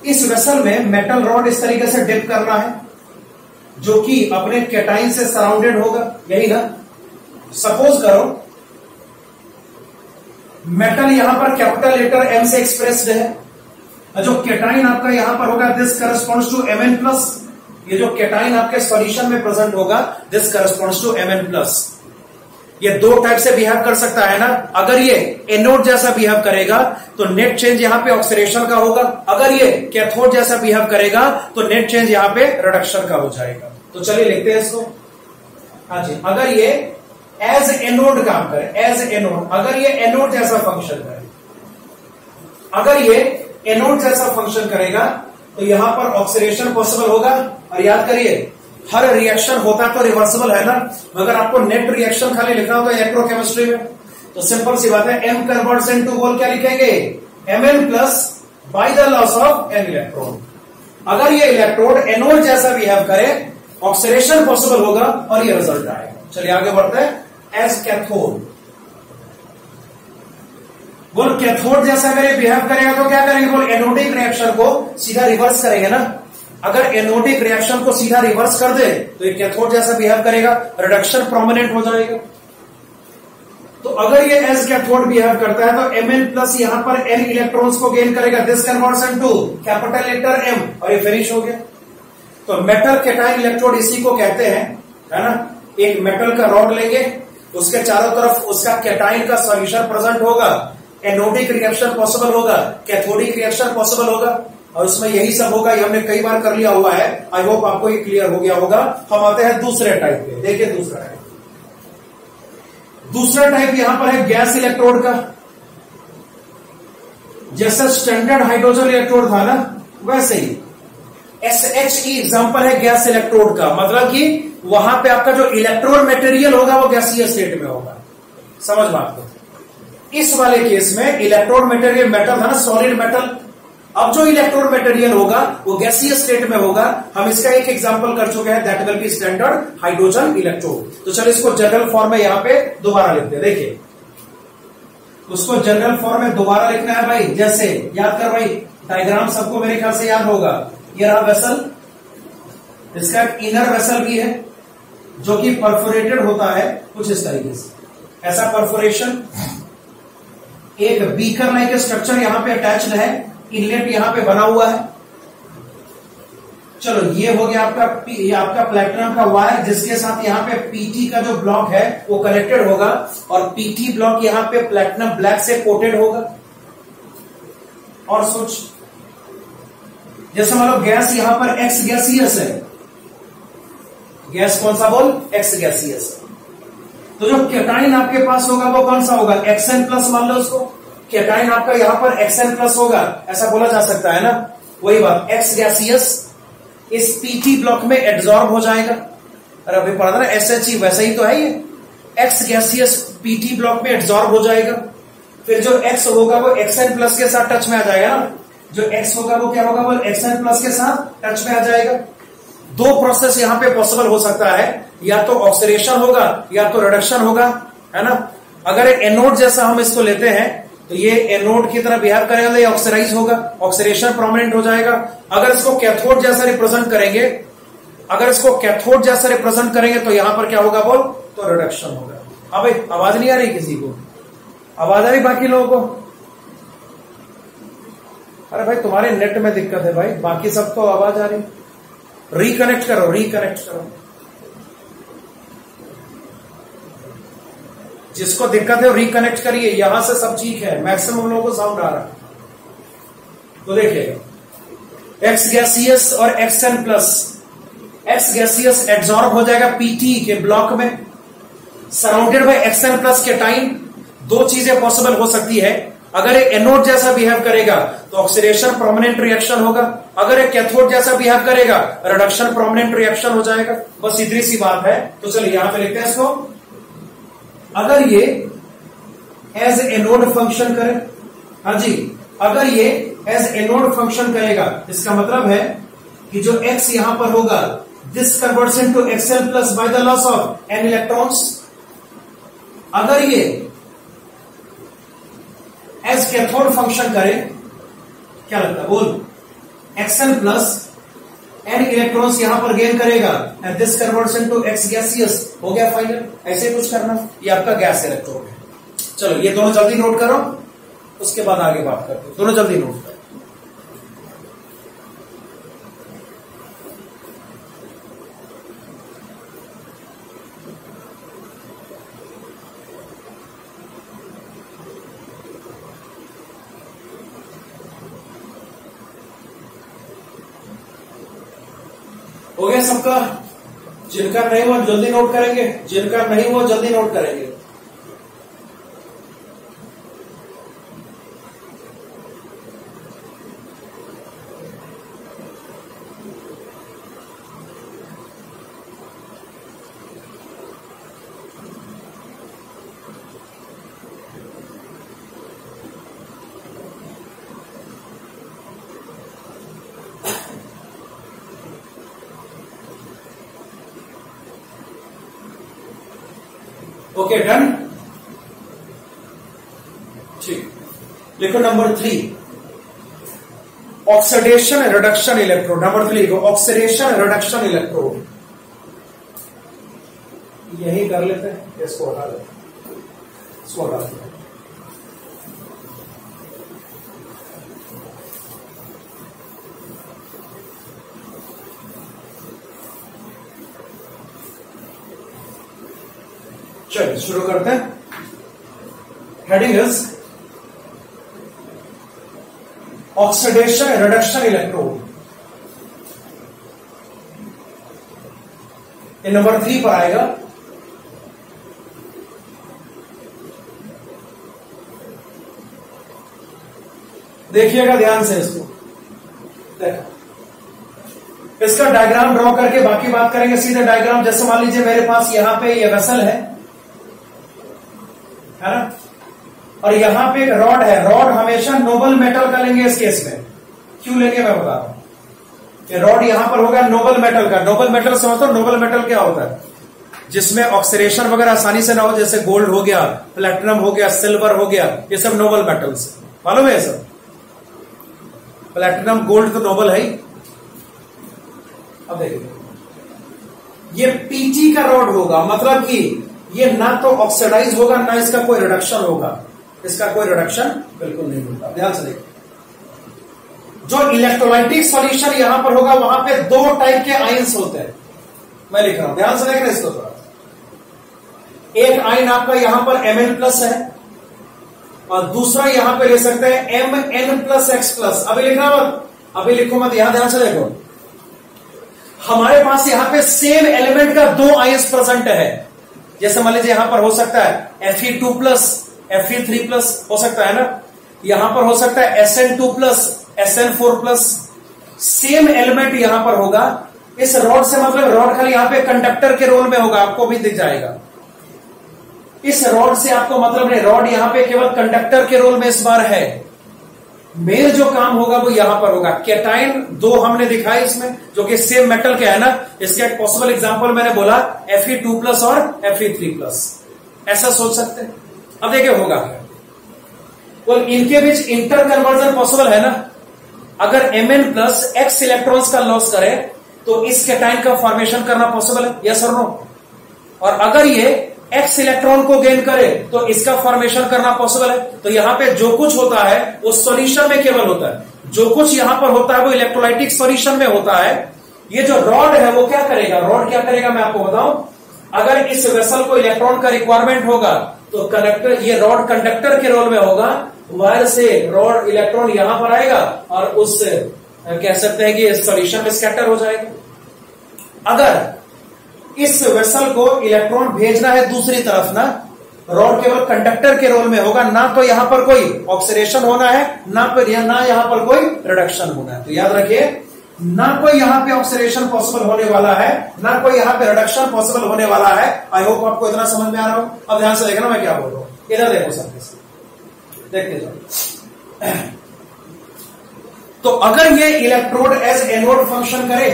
[SPEAKER 1] इस वेसल में मेटल रॉड इस तरीके से डिप करना है जो कि अपने कैटाइन से सराउंडेड होगा, यही ना। सपोज करो मेटल यहां पर कैपिटल लेटर M से एक्सप्रेस्ड है, जो कैटाइन आपका यहां पर होगा दिस करस्पॉन्ड्स टू Mn+। ये जो कैटाइन आपके सॉल्यूशन में प्रेजेंट होगा दिस करस्पॉन्ड्स टू Mn+। ये दो टाइप से बिहेव कर सकता है ना। अगर ये एनोड जैसा बिहेव करेगा तो नेट चेंज यहां पे ऑक्सीडेशन का होगा, अगर ये कैथोड जैसा बिहेव करेगा तो नेट चेंज यहां पे रिडक्शन का हो जाएगा। तो चलिए लिखते हैं इसको। हाँ जी, अगर ये एज एनोड काम करे, एज एनोड, अगर ये एनोड जैसा फंक्शन करे, अगर ये एनोड जैसा फंक्शन करेगा तो यहां पर ऑक्सीडेशन पॉसिबल होगा। और याद करिए हर रिएक्शन होता तो रिवर्सिबल है ना, मगर आपको नेट रिएक्शन खाली लिखना होगा इलेक्ट्रोकेमिस्ट्री में, तो सिंपल सी बात है, M कन्वर्ट्स इनटू बोल क्या लिखेंगे? Mn+ bye the loss of N electron. अगर ये इलेक्ट्रोड एनोड जैसा बिहेव करे, ऑक्सीडेशन पॉसिबल होगा और ये रिजल्ट आएगा। चलिए आगे बढ़ते हैं। एज कैथोड, बोल कैथोड जैसा करे बिहेव करेगा तो क्या करेंगे? बोल एनोडिक रिएक्शन को सीधा रिवर्स करेंगे ना। अगर एनोडिक रिएक्शन को सीधा रिवर्स कर दे तो ये कैथोड जैसा बिहेव करेगा, रिडक्शन प्रोमिनेंट हो जाएगा। तो अगर ये एज कैथोड बिहेव करता है तो Mn+ यहां पर N इलेक्ट्रॉन्स को गेन करेगा, this converts into capital letter M, और ये फिनिश हो गया। तो मेटल कैटाइन इलेक्ट्रोड इसी को कहते हैं, है ना। एक मेटल का रॉड लेंगे, उसके चारों तरफ उसका कैटाइन का सॉल्यूशन प्रेजेंट होगा, एनोडिक रिएक्शन पॉसिबल होगा, कैथोडिक रिएक्शन पॉसिबल होगा, और उसमें यही सब होगा। ये हमने कई बार कर लिया हुआ है, आई होप आपको ये क्लियर हो गया होगा। हम आते हैं दूसरे टाइप पे। देखिए दूसरा टाइप, दूसरा टाइप यहां पर है गैस इलेक्ट्रोड का। जैसे स्टैंडर्ड हाइड्रोजन इलेक्ट्रोड था ना, वैसे ही SHE एग्जांपल है गैस इलेक्ट्रोड का। मतलब कि वहां पे आपका जो इलेक्ट्रोड मटेरियल होगा वो गैसीय स्टेट में होगा। समझ बात को। इस वाले केस में इलेक्ट्रोड मटेरियल मेटल था ना, सॉलिड मेटल, अब जो इलेक्ट्रोड मटेरियल होगा वो गैसीय स्टेट में होगा। हम इसका एक एग्जांपल कर चुके हैं, that will be standard hydrogen electrode. तो चलिए इसको जनरल फॉर्म में यहां पे दोबारा लिखते हैं। देखिए उसको जनरल फॉर्म में दोबारा लिखना है भाई। जैसे याद कर भाई, डायग्राम सबको मेरे ख्याल से याद होगा। ये रहा वेसल, इसका इनर वेसल भी है जो कि परफोरेटेड होता है कुछ इस तरीके से, ऐसा परफोरेशन। एक बीकर लाइक स्ट्रक्चर यहां पे अटैच्ड है, इनलेट यहां पे बना हुआ है। चलो ये हो गया आपका प्लेटिनम का वायर, जिसके साथ यहां पे पीटी का जो ब्लॉक है वो कनेक्टेड होगा, और पीटी ब्लॉक यहां पे प्लेटिनम ब्लैक से कोटेड होगा। और सोच, जैसे मान लो गैस यहां पर एक्स गैसियस है, गैस कौन सा बोल? X gaseous. तो जो कैटाइन आपके पास होगा वो कौन सा होगा? Xn+, मान लो उसको। कैटाइन आपका यहां पर Xn+ होगा, ऐसा बोला जा सकता है ना। वही बात, एक्स गैसियस इस पीटी ब्लॉक में एब्जॉर्ब हो जाएगा। अरे अभी पढ़ा था ना SHE, वैसा ही तो है ये। एक्स गैसियस पीटी ब्लॉक में एब्जॉर्ब हो जाएगा। फिर जो X होगा वो Xn+ के साथ टच में आ जाएगा ना। जो X होगा वो क्या होगा? वो Xn+ के साथ टच में आ जाएगा। दो प्रोसेस यहां पे पॉसिबल हो सकता है, या तो ऑक्सीडेशन होगा या तो रिडक्शन होगा, है ना। अगर एनोड जैसा हम इसको लेते हैं तो ये एनोड की तरह बिहेव करेगा तो ये ऑक्सीडाइज होगा, ऑक्सीडेशन प्रोमिनेंट हो जाएगा। अगर इसको कैथोड जैसा रिप्रेजेंट करेंगे, अगर इसको कैथोड जैसा रिप्रेजेंट करेंगे तो यहां पर क्या होगा बोल, तो रिडक्शन होगा। हाँ भाई, आवाज नहीं आ रही किसी को? आवाज आ रही बाकी लोगों को? अरे भाई तुम्हारे नेट में दिक्कत है भाई, बाकी सबको आवाज आ रही। रिकनेक्ट करो, रिकनेक्ट करो। जिसको दिक्कत है वो रिकनेक्ट करिए, यहां से सब ठीक है, मैक्सिमम लोगों को साउंड आ रहा है। तो देखिए एक्स गैसियस और xn plus, x gaseous absorb हो जाएगा पीटी के ब्लॉक में, सराउंडेड बाय एक्सएन प्लस के टाइम। दो चीजें पॉसिबल हो सकती है, अगर एक एनोड जैसा बिहेव करेगा तो ऑक्सीडेशन प्रोमिनेंट रिएक्शन होगा, अगर एक कैथोड जैसा बिहेव करेगा रिडक्शन प्रोमिनेंट रिएक्शन हो जाएगा। बस इतनी सी बात है। तो चलिए यहां पे लिखते हैं इसको। अगर ये एज एनोड फंक्शन करे, हाँ जी, अगर ये एज एनोड फंक्शन करेगा, इसका मतलब है कि जो एक्स यहां पर होगा, this converts into XL plus by the loss of N electrons. अगर ये एज कैथोड फंक्शन करे, क्या लगता है बोल, एक्सएल प्लस एन इलेक्ट्रॉन्स यहां पर गेन करेगा, and this converts into x gaseous. हो गया फाइनल। ऐसे कुछ करना, ये आपका गैस इलेक्ट्रोड है। चलो ये दोनों जल्दी नोट करो, उसके बाद आगे बात करते हैं। दोनों जल्दी नोट करो। हो गया सबका? जिनका नहीं हुआ जल्दी नोट करेंगे, जिनका नहीं हुआ जल्दी नोट करेंगे। ओके डन, ठीक। लिखो number 3, oxidation reduction electrode. Number 3 लिखो, ऑक्सीडेशन रिडक्शन इलेक्ट्रोड। यही कर लेते हैं, इसको हटा लेते हैं, इसको हटा लेते हैं। चलिए शुरू करते हैं। Heading is oxidation reduction electrode. ये नंबर 3 पर आएगा। देखिएगा ध्यान से इसको, देखो इसका डायग्राम ड्रॉ करके बाकी बात करेंगे। सीधे डायग्राम, जैसे मान लीजिए मेरे पास यहां पे ये वेसल है ना, और यहां पे एक रॉड है। रॉड हमेशा नोबल मेटल का लेंगे इस केस में। क्यों लेंगे मैं बता रहा हूं। ये रॉड यहां पर होगा नोबल मेटल का। नोबल मेटल समझते हो? नोबल मेटल क्या होता है? जिसमें ऑक्सीडेशन वगैरह आसानी से ना हो, जैसे गोल्ड हो गया, प्लेटिनम हो गया, सिल्वर हो गया, ये सब नोबल मेटल्स। मालूम है ये सब? प्लेटिनम गोल्ड तो नोबल है ही। अब देखिए, ये पीटी का रॉड होगा, मतलब कि ये ना तो ऑक्सीडाइज होगा ना इसका कोई रिडक्शन होगा। इसका कोई रिडक्शन बिल्कुल नहीं होगा। ध्यान से देखिए, जो इलेक्ट्रोलाइटिक सॉल्यूशन यहां पर होगा वहां पे 2 टाइप के आयंस होते हैं। मैं लिख रहा हूं, ध्यान से देखना इसको थोड़ा। एक आयन आपका यहां पर Mn+ है और दूसरा यहां पे ले सकते हैं Mn+X+। अभी लिखना मत, अभी लिखो मत, यहां ध्यान से देखो। हमारे पास यहां पे सेम एलिमेंट का 2 आयंस प्रेजेंट है। जैसे मान लीजिए यहां पर हो सकता है Fe2+, Fe3+ हो सकता है ना, यहां पर हो सकता है Sn2+, Sn4+। सेम एलिमेंट यहां पर होगा। इस रॉड से मतलब रॉड खाली यहां पे कंडक्टर के रोल में होगा, आपको भी दिख जाएगा। इस रॉड से आपको मतलब नहीं, रॉड यहां पे केवल कंडक्टर के रोल में इस बार है। मेन जो काम होगा वो यहां पर होगा। कैटाइन 2 हमने दिखाए इसमें, जो कि सेम मेटल के है ना। इसका एक पॉसिबल एग्जांपल मैंने बोला Fe2+ और Fe3+। ऐसा सोच सकते हैं। अब देखिए होगा क्या। और इनके बीच इंटर कन्वर्जन पॉसिबल है ना। अगर Mn प्लस x इलेक्ट्रॉन्स का लॉस करे तो इस कैटाइन का फॉर्मेशन करना पॉसिबल है, यस और नो। और अगर ये x इलेक्ट्रॉन को गेन करे तो इसका फॉर्मेशन करना पॉसिबल है। तो यहां पे जो कुछ होता है वो सॉल्यूशन में केवल होता है, जो कुछ यहां पर होता है वो इलेक्ट्रोलाइटिक सॉल्यूशन में होता है। ये जो रॉड है वो क्या करेगा, रॉड क्या करेगा मैं आपको बताऊं। अगर इस वेसल को इलेक्ट्रॉन का रिक्वायरमेंट होगा तो कंडक्टर, ये रॉड कंडक्टर के रोल में होगा, वायर से रॉड इलेक्ट्रॉन यहां पर आएगा और उस कह सकते हैं कि सॉल्यूशन में स्कैटर हो जाएगा। अगर इस वेसल को इलेक्ट्रॉन भेजना है दूसरी तरफ ना, रॉड केवल कंडक्टर के रोल में होगा, ना तो यहां पर कोई ऑक्सीडेशन होना है ना यहां पर कोई रिडक्शन होना है। तो याद रखिए, ना कोई यहां पे ऑक्सीडेशन पॉसिबल होने वाला है, ना कोई यहां पे रिडक्शन पॉसिबल होने वाला है। आई होप आपको इतना समझ में आ रहा हो। अब ध्यान से देखना मैं क्या बोल रहा हूं, इधर देखो सब देखते जाओ। तो अगर ये इलेक्ट्रोड एज एनोड फंक्शन करे,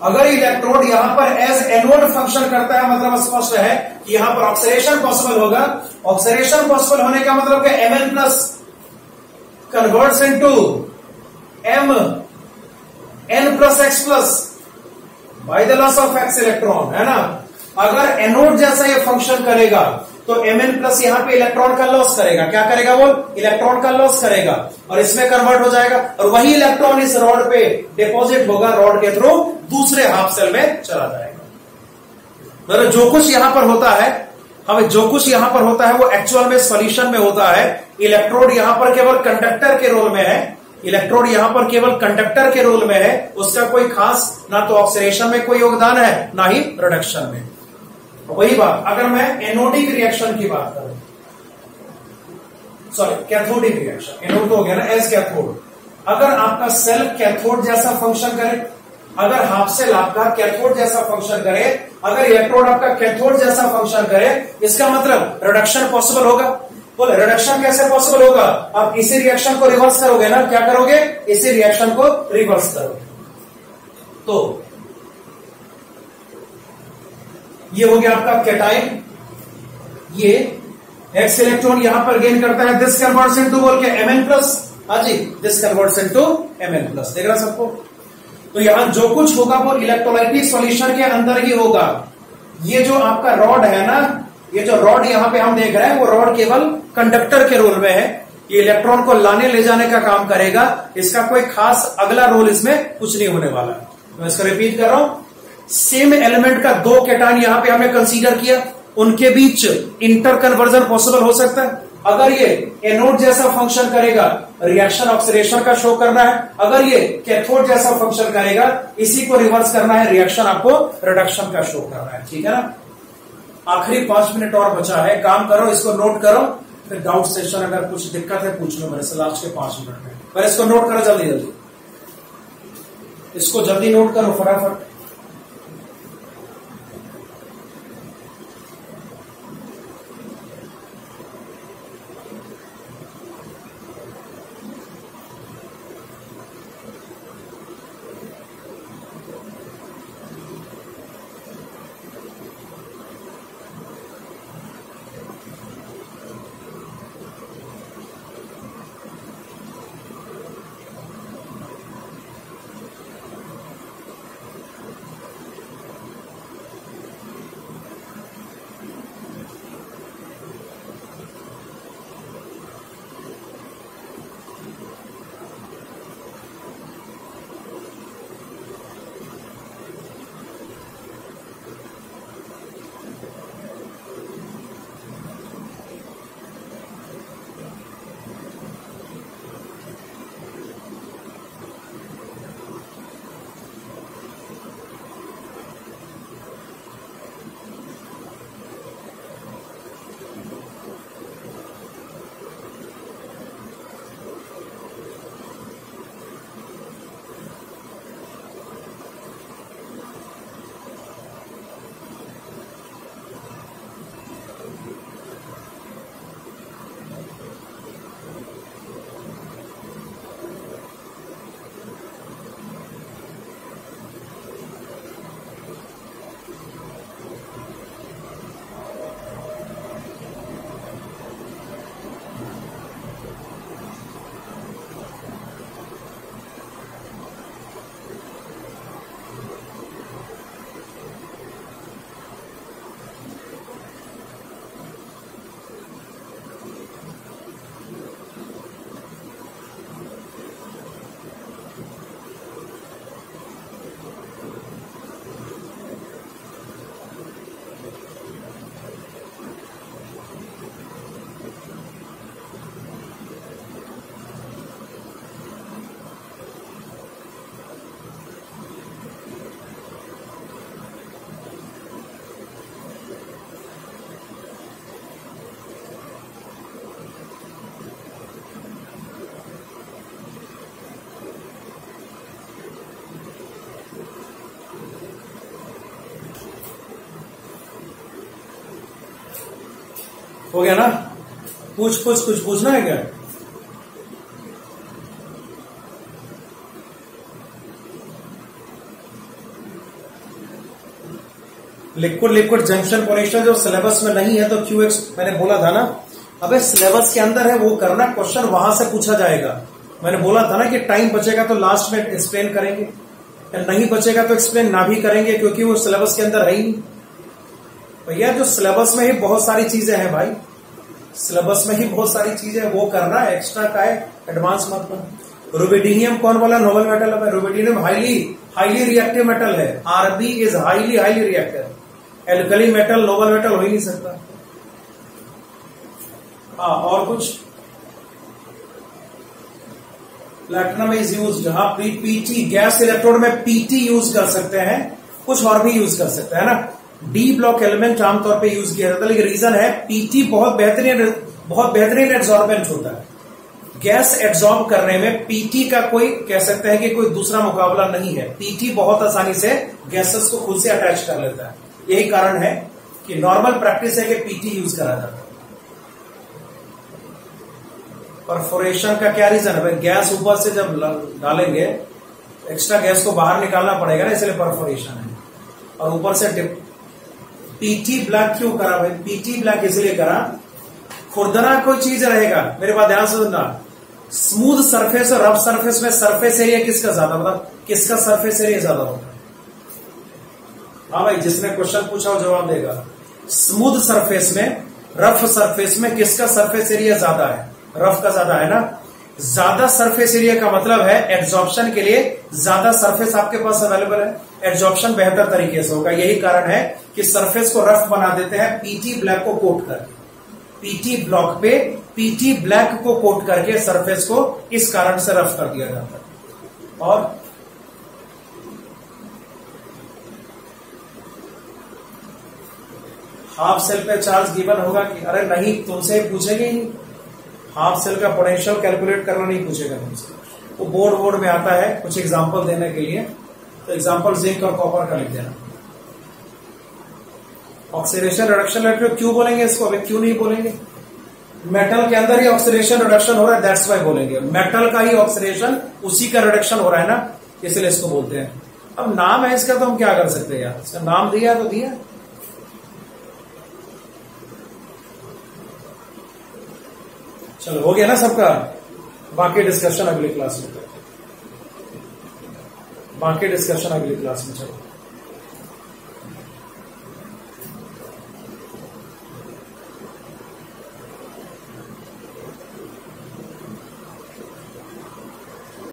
[SPEAKER 1] अगर इलेक्ट्रोड यहां पर एज एनोड फंक्शन करता है, मतलब स्पष्ट है कि यहां पर ऑक्सीडेशन पॉसिबल होगा। ऑक्सीडेशन पॉसिबल होने का मतलब कि Mn plus converts into M n plus x plus by the loss of x electron, है ना। अगर एनोड जैसा ये फंक्शन करेगा तो Mn प्लस यहां पे इलेक्ट्रॉन का लॉस करेगा। क्या करेगा वो, इलेक्ट्रॉन का लॉस करेगा और इसमें कन्वर्ट हो जाएगा और वही इलेक्ट्रॉन इस रॉड पे डिपॉजिट होगा, रॉड के थ्रू दूसरे हाफ सेल में चला जाएगा। मतलब जो कुछ यहां पर होता है, हमें जो कुछ यहां पर होता है वो एक्चुअल में सॉल्यूशन में होता है। इलेक्ट्रोड यहां पर केवल कंडक्टर के रोल में है, इलेक्ट्रोड यहां पर केवल कंडक्टर के रोल में है। उसका कोई खास ना तो ऑक्सीडेशन में कोई योगदान है ना ही रिडक्शन में। वही बात अगर मैं एनोडिक रिएक्शन की बात करूं, सॉरी कैथोडिक रिएक्शन, एनोड तो हो गया ना, एज कैथोड। अगर आपका सेल कैथोड जैसा फंक्शन करे, अगर हाफ सेल आपका कैथोड जैसा फंक्शन करे, अगर इलेक्ट्रोड आपका कैथोड जैसा फंक्शन करे, इसका मतलब रिडक्शन पॉसिबल होगा। बोले रिडक्शन कैसे पॉसिबल होगा, आप इसी रिएक्शन को रिवर्स करोगे ना, क्या करोगे, इसी रिएक्शन को रिवर्स करोगे। तो ये हो गया आपका कैटाइन, ये एक्स इलेक्ट्रॉन यहां पर गेन करता है, दिस कन्वर्ट्स इनटू बोल के Mn प्लस, हाँ जी, this converts into Mn plus. देख रहा सबको। तो यहां जो कुछ होगा वो इलेक्ट्रोलाइटिक सॉल्यूशन के अंदर ही होगा। ये जो आपका रॉड है ना, ये जो रॉड यहां पे हम देख रहे हैं वो रॉड केवल कंडक्टर के रोल में है। ये इलेक्ट्रॉन को लाने ले जाने का काम करेगा, इसका कोई खास अगला रोल इसमें कुछ नहीं होने वाला है। मैं इसको रिपीट कर रहा हूं, सेम एलिमेंट का दो कैटायन यहां पे हमने कंसीडर किया, उनके बीच इंटर कन्वर्जन पॉसिबल हो सकता है। अगर ये एनोड जैसा फंक्शन करेगा, रिएक्शन ऑक्सीडेशन का शो करना है। अगर ये कैथोड जैसा फंक्शन करेगा, इसी को रिवर्स करना है, रिएक्शन आपको रिडक्शन का शो करना है। ठीक है ना। आखिरी 5 मिनट और बचा है, काम करो, इसको नोट करो, फिर डाउट सेशन अगर कुछ दिक्कत है पूछ लो मेरे से लास्ट के 5 मिनट में। पर इसको नोट करो जल्दी जल्दी, इसको जल्दी नोट करो फटाफट। हो गया ना? कुछ पूछना है क्या? लिक्विड जंक्शन पोटेंशियल जो सिलेबस में नहीं है तो क्यूएक्स मैंने बोला था ना, अबे सिलेबस के अंदर है वो करना, क्वेश्चन वहां से पूछा जाएगा। मैंने बोला था ना कि टाइम बचेगा तो लास्ट में एक्सप्लेन करेंगे, या नहीं बचेगा तो एक्सप्लेन ना भी करेंगे, क्योंकि वो सिलेबस के अंदर है ही नहीं। भैया जो सिलेबस में ही बहुत सारी चीजें हैं भाई, सिलेबस में ही बहुत सारी चीजें, वो करना है, एक्स्ट्रा का है, एडवांस मत करना। रुबिडिनियम कौन बोला नोबल मेटल है? रुबिडिनियम हाईली रिएक्टिव मेटल है। RB is highly reactive. Alkali metal noble metal हो ही नहीं सकता। हाँ, और कुछ? प्लैटिनम इज यूज, हाँ पीटी, गैस इलेक्ट्रोड में पीटी यूज कर सकते हैं, कुछ और भी यूज कर सकते हैं ना। डी ब्लॉक एलिमेंट आमतौर पे यूज किया जाता है, लेकिन रीजन है पीटी बहुत बेहतरीन एड्सॉर्बेंट होता है। गैस एड्सॉर्ब करने में पीटी का कोई कह सकते हैं कि कोई दूसरा मुकाबला नहीं है। पीटी बहुत आसानी से गैसेस को खुद से अटैच कर लेता है। यही कारण है कि नॉर्मल प्रैक्टिस है कि पीटी यूज करा जाता है। परफोरेशन का क्या रीजन है? भाई गैस ऊपर से जब डालेंगे एक्स्ट्रा गैस को बाहर निकालना पड़ेगा ना, इसलिए परफोरेशन है। और ऊपर से पीटी ब्लैक क्यों करा भाई? पीटी ब्लैक इसलिए करा, खुरदना कोई चीज रहेगा, मेरे बात ध्यान से सुनना। स्मूथ सरफेस और रफ सरफेस में सरफेस एरिया किसका ज्यादा, मतलब किसका सरफेस एरिया ज्यादा होता है? हाँ भाई, जिसने क्वेश्चन पूछा वो जवाब देगा। स्मूथ सरफेस में, रफ सरफेस में किसका सरफेस एरिया ज्यादा है? रफ का ज्यादा है ना। ज्यादा सरफेस एरिया का मतलब है एड्सॉर्प्शन के लिए ज्यादा सरफेस आपके पास अवेलेबल है, एड्सॉर्प्शन बेहतर तरीके से होगा। यही कारण है कि सरफेस को रफ बना देते हैं पीटी ब्लैक को कोट करके। पीटी ब्लॉक पे पीटी ब्लैक को कोट करके सरफेस को इस कारण से रफ कर दिया जाता है। और हाफ सेल पे चार्ज गिवन होगा कि? अरे नहीं, तुमसे पूछेंगे ही नहीं। हाफ सेल का पोटेंशियल कैलकुलेट करना नहीं पूछेगा तुमसे, वो बोर्ड में आता है कुछ एग्जांपल देने के लिए। तो एग्जांपल जिंक और कॉपर का लिख देना। ऑक्सीडेशन रिडक्शन रेट क्यों बोलेंगे इसको? अभी क्यों नहीं बोलेंगे? मेटल के अंदर ही ऑक्सीडेशन रिडक्शन हो रहा है, दैट्स वाई बोलेंगे। मेटल का ही ऑक्सीडेशन, उसी का रिडक्शन हो रहा है ना, इसलिए इसको बोलते हैं। अब नाम है इसका तो हम क्या कर सकते हैं यार, इसका नाम दिया तो दिया। चलो हो गया ना सबका? बाकी डिस्कशन अगली क्लास में, चलो।